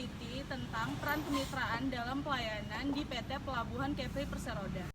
meneliti tentang peran kemitraan dalam pelayanan di PT Pelabuhan Kepri Perseroda.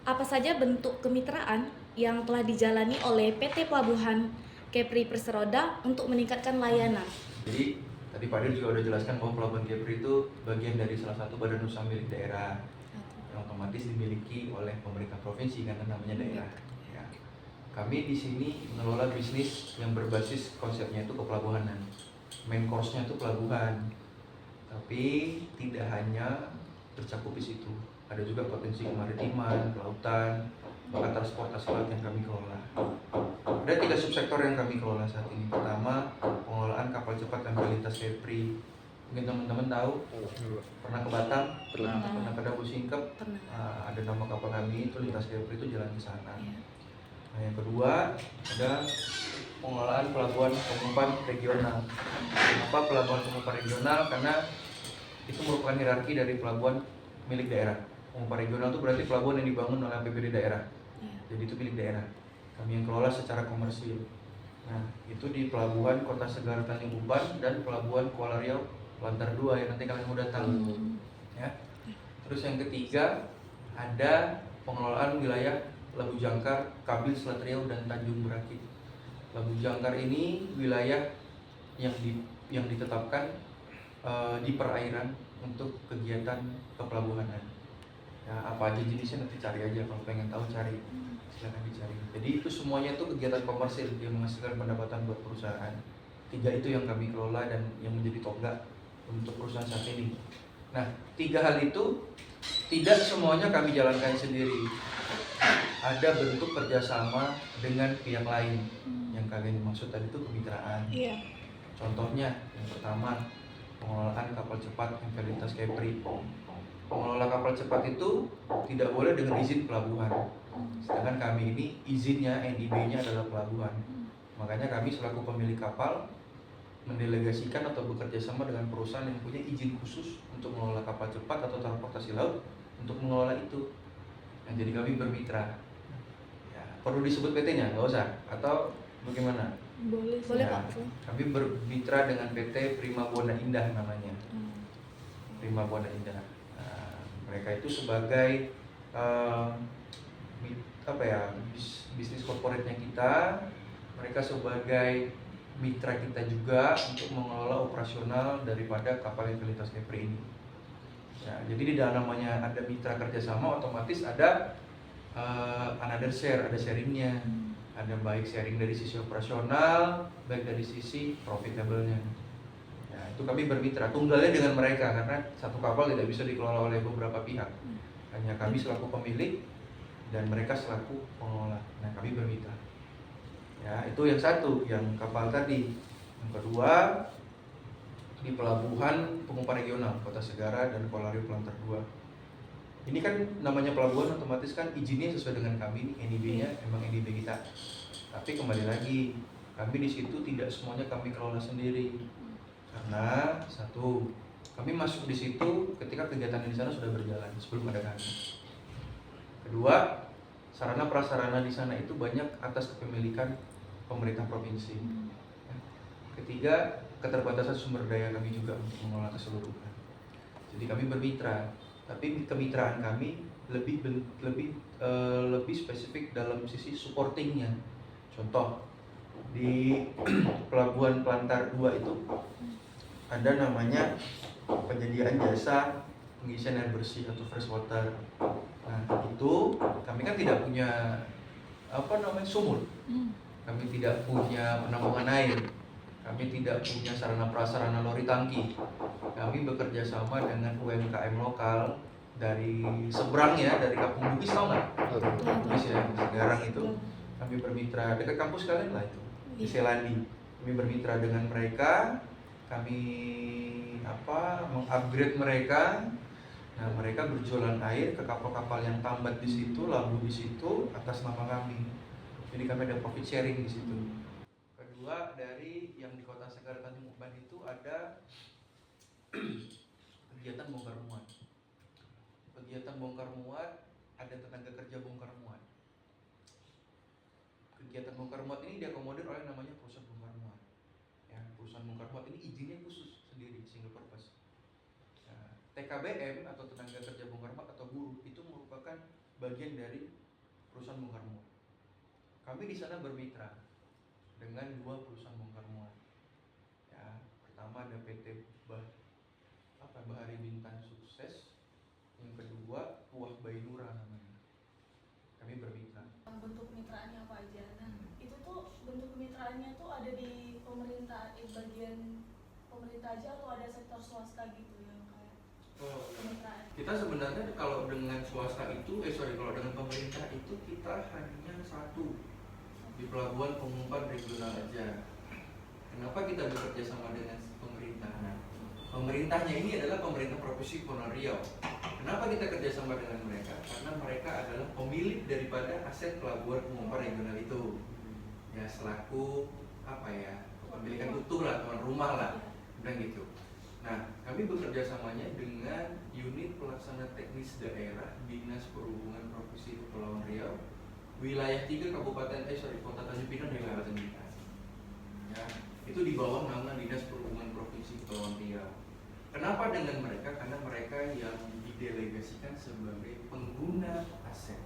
Apa saja bentuk kemitraan yang telah dijalani oleh PT Pelabuhan Kepri Perseroda untuk meningkatkan layanan? Jadi tadi Pak Dir juga udah jelaskan bahwa Pelabuhan Kepri itu bagian dari salah satu badan usaha milik daerah yang otomatis dimiliki oleh pemerintah provinsi karena namanya daerah. Ya. Kami di sini mengelola bisnis yang berbasis konsepnya itu kepelabuhanan. Main course-nya itu pelabuhan. Tapi tidak hanya tercakup di situ. Ada juga potensi kemaritiman, kelautan, bahkan transportasi laut yang kami kelola. Ada 3 subsektor yang kami kelola saat ini. Pertama, pengelolaan kapal cepat dan kualitas Kepri. Mungkin teman-teman tahu, pernah ke Batam, pernah ke Dabu Singkep, ada nama kapal kami itu lintas Kepri itu jalan ke sana. Nah, yang kedua, ada pengelolaan pelabuhan pengumpan regional. Kenapa pelabuhan pengumpan regional? Karena itu merupakan hierarki dari pelabuhan milik daerah. Pengumpan regional itu berarti pelabuhan yang dibangun oleh APBD daerah. Jadi itu milik daerah. Kami yang kelola secara komersil. Nah, itu di pelabuhan Kota Segara Tanjung Uban dan pelabuhan Kuala Riau Lantar 2 yang nanti kalian mau datang. Ya. Terus yang ketiga, ada pengelolaan wilayah Labu Jangkar, Kabil, Selat Riau dan Tanjung Berakit. Labu Jangkar ini wilayah yang ditetapkan di perairan untuk kegiatan kepelabuhanan. Ya, apa aja jenisnya nanti cari aja, kalau pengen tahu cari, silakan dicari. Jadi itu semuanya tuh kegiatan komersil yang menghasilkan pendapatan buat perusahaan. 3 itu yang kami kelola dan yang menjadi tonggak untuk perusahaan saat ini. Nah, 3 hal itu tidak semuanya kami jalankan sendiri. Ada bentuk kerjasama dengan pihak lain. Yang kalian maksud tadi itu kemitraan. Contohnya, yang pertama, pengelolaan kapal cepat Integritas Kepri. Pengelola kapal cepat itu tidak boleh dengan izin pelabuhan. Sedangkan kami ini izinnya, NIB-nya adalah pelabuhan. Makanya kami selaku pemilik kapal mendelegasikan atau bekerja sama dengan perusahaan yang punya izin khusus untuk mengelola kapal cepat atau transportasi laut untuk mengelola itu. Nah, jadi kami bermitra. Ya, perlu disebut PT-nya? Nggak usah? Atau bagaimana? Boleh Ya, Pak. kami bermitra dengan PT Prima Buana Indah namanya. Prima Buana Indah. Nah, mereka itu sebagai bisnis corporate-nya kita. Mereka sebagai mitra kita juga untuk mengelola operasional daripada kapal Integritas Kepri ini. Ya, jadi di dalam namanya ada mitra kerjasama, otomatis ada another share, ada sharingnya. Ada baik sharing dari sisi operasional, baik dari sisi profitable-nya. Ya, itu kami bermitra, tunggalnya dengan mereka karena satu kapal tidak bisa dikelola oleh beberapa pihak. Hanya kami selaku pemilik dan mereka selaku pengelola. Nah, kami bermitra. Ya, itu yang satu, yang kapal tadi. Yang kedua, di pelabuhan pengumpan regional Kota Segara dan Kuala Riau Lantar 2. Ini kan namanya pelabuhan, otomatis kan izinnya sesuai dengan kami, NIB-nya emang NIB kita. Tapi kembali lagi, kami di situ tidak semuanya kami kelola sendiri. Karena satu, kami masuk di situ ketika kegiatan di sana sudah berjalan sebelum ada kami. Kedua, sarana prasarana di sana itu banyak atas kepemilikan pemerintah provinsi. Ketiga, keterbatasan sumber daya kami juga untuk mengelola keseluruhan. Jadi kami bermitra. Tapi kemitraan kami lebih spesifik dalam sisi supportingnya. Contoh, di Pelabuhan Pelantar 2 itu ada namanya penyediaan jasa pengisian air bersih atau fresh water. Nah, itu kami kan tidak punya sumur. Kami tidak punya penampungan air. Kami tidak punya sarana prasarana lori tangki. Kami bekerja sama dengan UMKM lokal dari seberang ya, dari Kampung Bugis, tau nggak? Bugis ya, Segarang itu. Kami bermitra dekat kampus kalian lah itu, di Selandi. Kami bermitra dengan mereka. Kami mengupgrade mereka. Nah, mereka berjualan air ke kapal-kapal yang tambat di situ, labu di situ atas nama kami. Jadi kami ada profit sharing di situ. Kedua, dari yang di Kota Segar Tanjung Uban itu ada kegiatan bongkar muat. Kegiatan bongkar muat, ada tenaga kerja bongkar muat. Kegiatan bongkar muat ini diakomodir oleh namanya perusahaan bongkar muat. Ya, perusahaan bongkar muat ini izinnya khusus sendiri, single purpose. Nah, TKBM atau tenaga kerja bongkar muat atau buruh itu merupakan bagian dari perusahaan bongkar muat. Kami di sana bermitra dengan 2 perusahaan bongkar muat. Ya, pertama ada PT Bahari Bintang Sukses, yang kedua Puah Bainura namanya. Kami bermitra. Bentuk kemitraannya apa aja? Nah, itu tuh bentuk kemitraannya tuh ada di pemerintah, bagian pemerintah aja atau ada sektor swasta gitu yang kayak kemitraan? Kita sebenarnya kalau dengan swasta itu, kalau dengan pemerintah itu kita hanya satu di pelabuhan pengumpan regional aja. Kenapa kita bekerja sama dengan pemerintah? Nah, pemerintahnya ini adalah pemerintah Provinsi Kepulauan Riau. Kenapa kita kerjasama dengan mereka? Karena mereka adalah pemilik daripada aset pelabuhan pengumpan regional itu. Ya, selaku kepemilikan utuh lah, tuan rumah lah, dan gitu. Nah, kami bekerja samanya dengan unit pelaksana teknis daerah Dinas Perhubungan Provinsi Kepulauan Riau, wilayah 3 Kota Tanjung Pinang dan Kabupaten Bintan. Ya, itu di bawah nama Dinas Perhubungan Provinsi Kepulauan Riau. Kenapa dengan mereka? Karena mereka yang didelegasikan sebagai pengguna aset.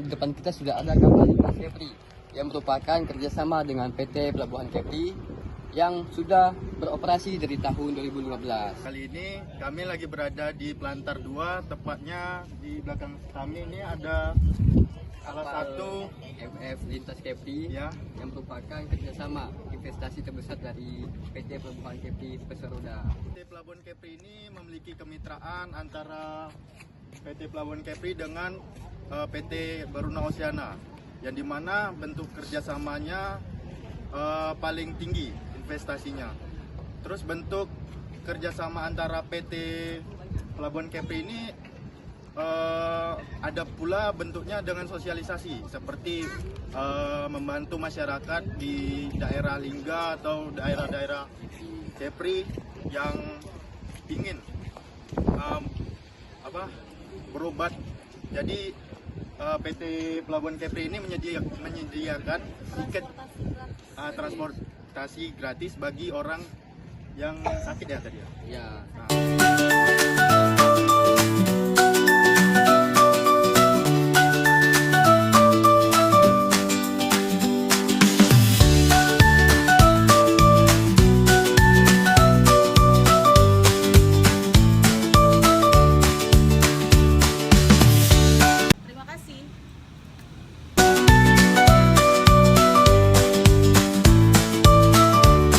Di depan kita sudah ada kapal Dinas Kepri yang merupakan kerjasama dengan PT Pelabuhan Kepri yang sudah beroperasi dari tahun 2015. Kali ini kami lagi berada di Plantar 2, tepatnya di belakang kami ini ada salah satu MF Lintas Kepri ya, yang merupakan kerjasama investasi terbesar dari PT Pelabuhan Kepri Perseroda. PT Pelabuhan Kepri ini memiliki kemitraan antara PT Pelabuhan Kepri dengan PT Baruna Oceana, yang dimana bentuk kerjasamanya paling tinggi investasinya. Terus bentuk kerjasama antara PT Pelabuhan Kepri ini ada pula bentuknya dengan sosialisasi, seperti membantu masyarakat di daerah Lingga atau daerah-daerah Kepri yang ingin berobat. Jadi PT Pelabuhan Kepri ini menyediakan tiket transportasi gratis bagi orang yang sakit ya tadi ya. Ya. Nah,